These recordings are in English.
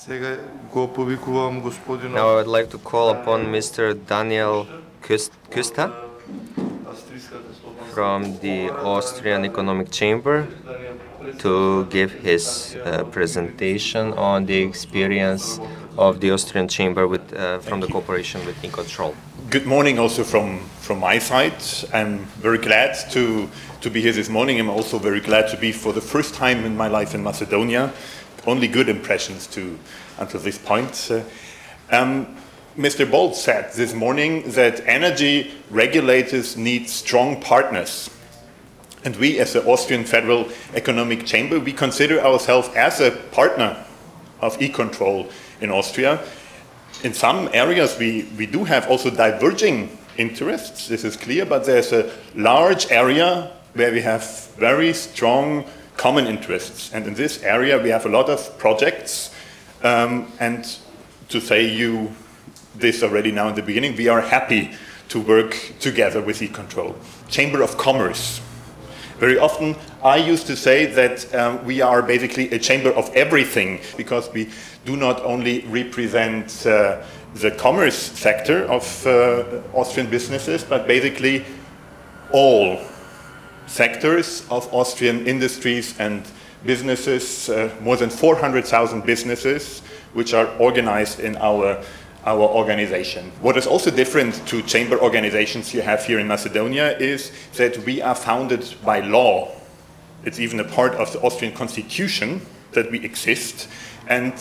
Now I would like to call upon Mr. Daniel Köster from the Austrian Economic Chamber to give his presentation on the experience of the Austrian Chamber from the cooperation with e-Control. Good morning also from my side. I'm very glad to be here this morning. I'm also very glad to be for the first time in my life in Macedonia. Only good impressions until this point. Mr. Bolt said this morning that energy regulators need strong partners. And we, as the Austrian Federal Economic Chamber, we consider ourselves as a partner of e-Control in Austria. In some areas we do have also diverging interests, this is clear, but there's a large area where we have very strong common interests. And in this area we have a lot of projects, and to say you this already now in the beginning, we are happy to work together with e-Control. Chamber of Commerce. Very often I used to say that we are basically a chamber of everything, because we do not only represent the commerce sector of Austrian businesses, but basically all sectors of Austrian industries and businesses, more than 400,000 businesses which are organized in our organization. What is also different to chamber organizations you have here in Macedonia is that we are founded by law. It's even a part of the Austrian constitution that we exist. And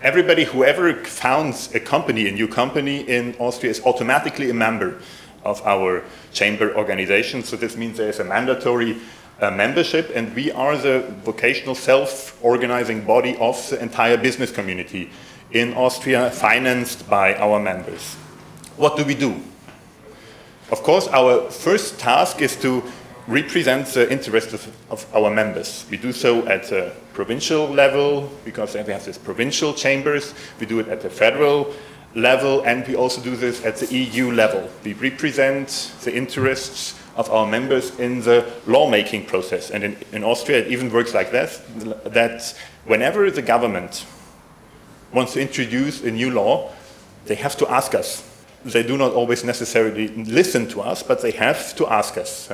everybody, whoever founds a company, a new company in Austria, is automatically a member of our chamber organization. So this means there is a mandatory membership, and we are the vocational self-organizing body of the entire business community in Austria, financed by our members. What do we do? Of course, our first task is to represent the interests of our members. We do so at the provincial level, because we have these provincial chambers. We do it at the federal level, and we also do this at the EU level. We represent the interests of our members in the lawmaking process. And in Austria, it even works like that, that whenever the government wants to introduce a new law, they have to ask us. They do not always necessarily listen to us, but they have to ask us.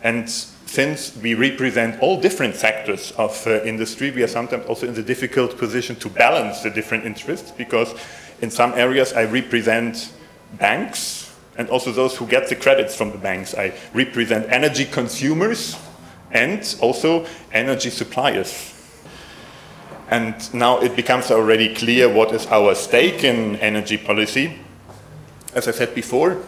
And since we represent all different sectors of industry, we are sometimes also in the difficult position to balance the different interests, because in some areas I represent banks, and also those who get the credits from the banks. I represent energy consumers and also energy suppliers. And now it becomes already clear what is our stake in energy policy. As I said before,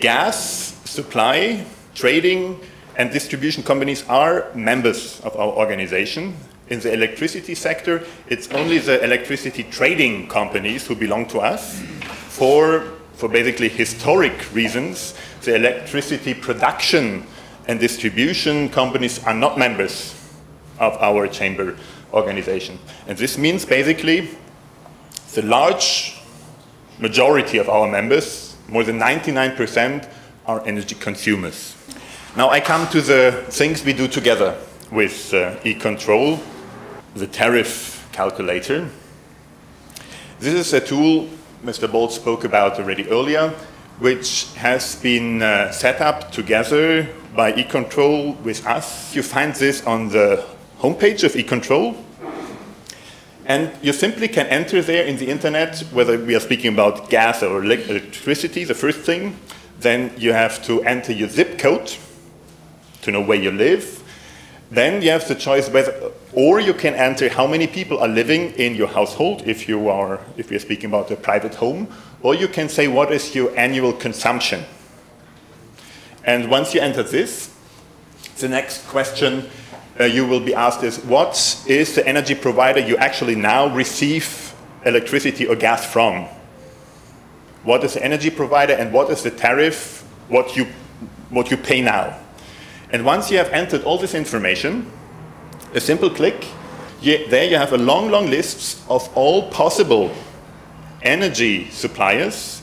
gas supply, trading and distribution companies are members of our organization. In the electricity sector, it's only the electricity trading companies who belong to us. For basically historic reasons, the electricity production and distribution companies are not members of our chamber organization. And this means basically the large majority of our members, more than 99%, are energy consumers. Now I come to the things we do together with e-Control, the tariff calculator. This is a tool Mr. Bolt spoke about already earlier, which has been set up together by e-Control with us. You find this on the homepage of e-Control, and you simply can enter there in the internet, whether we are speaking about gas or electricity, the first thing. Then you have to enter your zip code to know where you live. Then you have the choice whether, or you can enter how many people are living in your household if we are speaking about a private home, or you can say what is your annual consumption. And once you enter this, the next question you will be asked is, what is the energy provider you actually now receive electricity or gas from? What is the energy provider and what is the tariff, what you pay now? And once you have entered all this information, a simple click, there you have a long list of all possible energy suppliers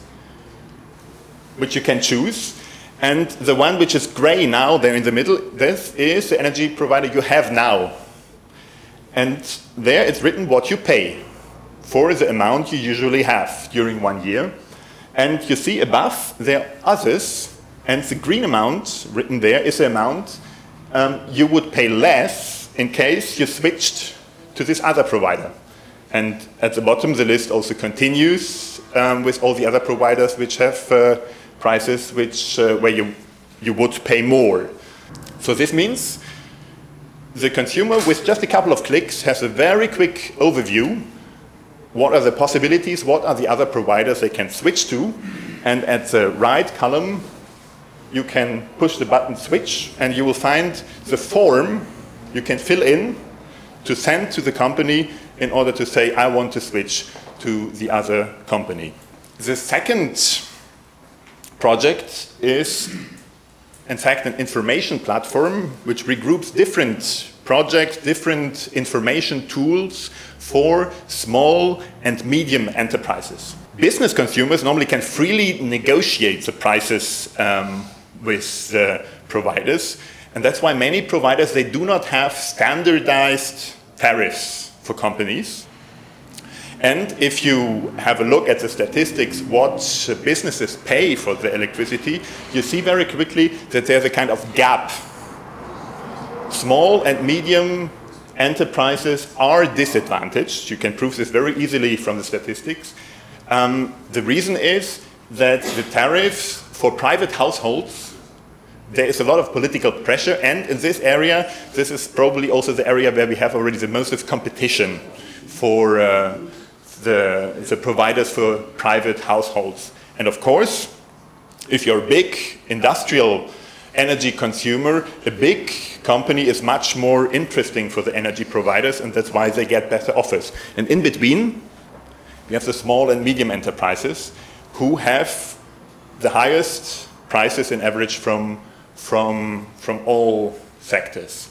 which you can choose. And the one which is gray now there in the middle, this is the energy provider you have now. And there it's written what you pay for the amount you usually have during 1 year. And you see above there are others, and the green amount written there is the amount you would pay less in case you switched to this other provider. And at the bottom the list also continues with all the other providers which have prices where you would pay more. So this means the consumer with just a couple of clicks has a very quick overview. What are the possibilities? What are the other providers they can switch to? And at the right column, you can push the button switch, and you will find the form you can fill in to send to the company in order to say, I want to switch to the other company. The second project is, in fact, an information platform which regroups different projects, different information tools for small and medium enterprises. Business consumers normally can freely negotiate the prices with the providers, and that's why many providers, they do not have standardized tariffs for companies. And if you have a look at the statistics, what businesses pay for the electricity, you see very quickly that there's a kind of gap. Small and medium enterprises are disadvantaged. You can prove this very easily from the statistics. The reason is that the tariffs for private households, there is a lot of political pressure, and in this area, this is probably also the area where we have already the most of competition for the providers for private households. And of course, if you're a big industrial energy consumer, a big company is much more interesting for the energy providers, and that's why they get better offers. And in between, we have the small and medium enterprises who have the highest prices in average from all sectors.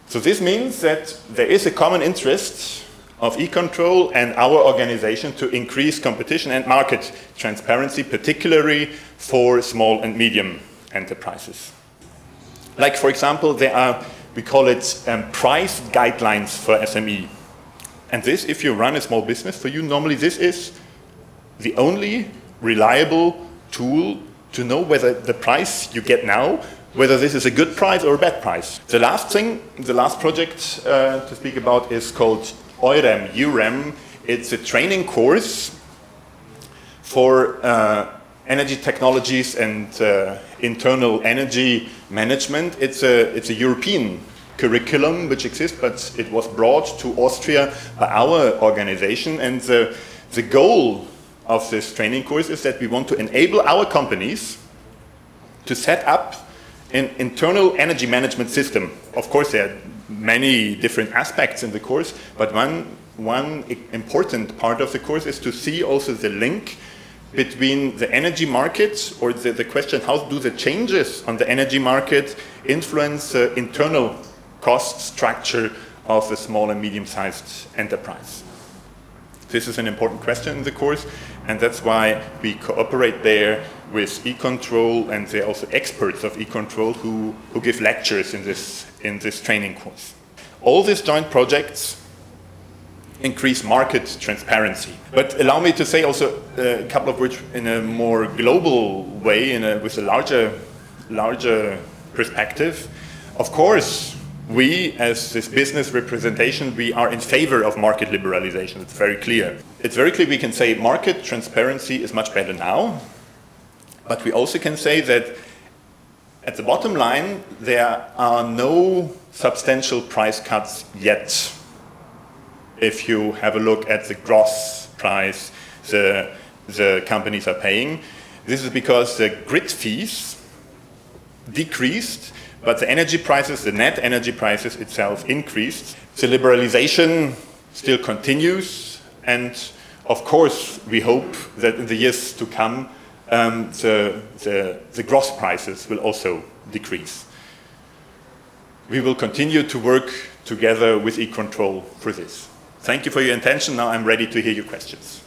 So this means that there is a common interest of E-Control and our organization to increase competition and market transparency, particularly for small and medium enterprises. Like, for example, there are, we call it price guidelines for SME. And this, if you run a small business, for you normally this is the only reliable tool to know whether the price you get now, whether this is a good price or a bad price. The last thing, the last project to speak about is called EUREM. It's a training course for energy technologies and internal energy management. It's a European curriculum which exists, but it was brought to Austria by our organization. And the goal of this training course is that we want to enable our companies to set up an internal energy management system. Of course, there are many different aspects in the course, but one important part of the course is to see also the link between the energy market, or the question, how do the changes on the energy market influence the internal cost structure of the small and medium-sized enterprise. This is an important question in the course, and that's why we cooperate there with E-Control, and they're also experts of E-Control who give lectures in this training course. All these joint projects increase market transparency. But allow me to say also a couple of words in a more global way, with a larger perspective. Of course, we, as this business representation, we are in favor of market liberalization. It's very clear. It's very clear we can say market transparency is much better now, but we also can say that at the bottom line, there are no substantial price cuts yet. If you have a look at the gross price the companies are paying, this is because the grid fees decreased, but the energy prices, the net energy prices itself increased. The liberalization still continues, and of course we hope that in the years to come the gross prices will also decrease. We will continue to work together with E-Control for this. Thank you for your attention. Now I'm ready to hear your questions.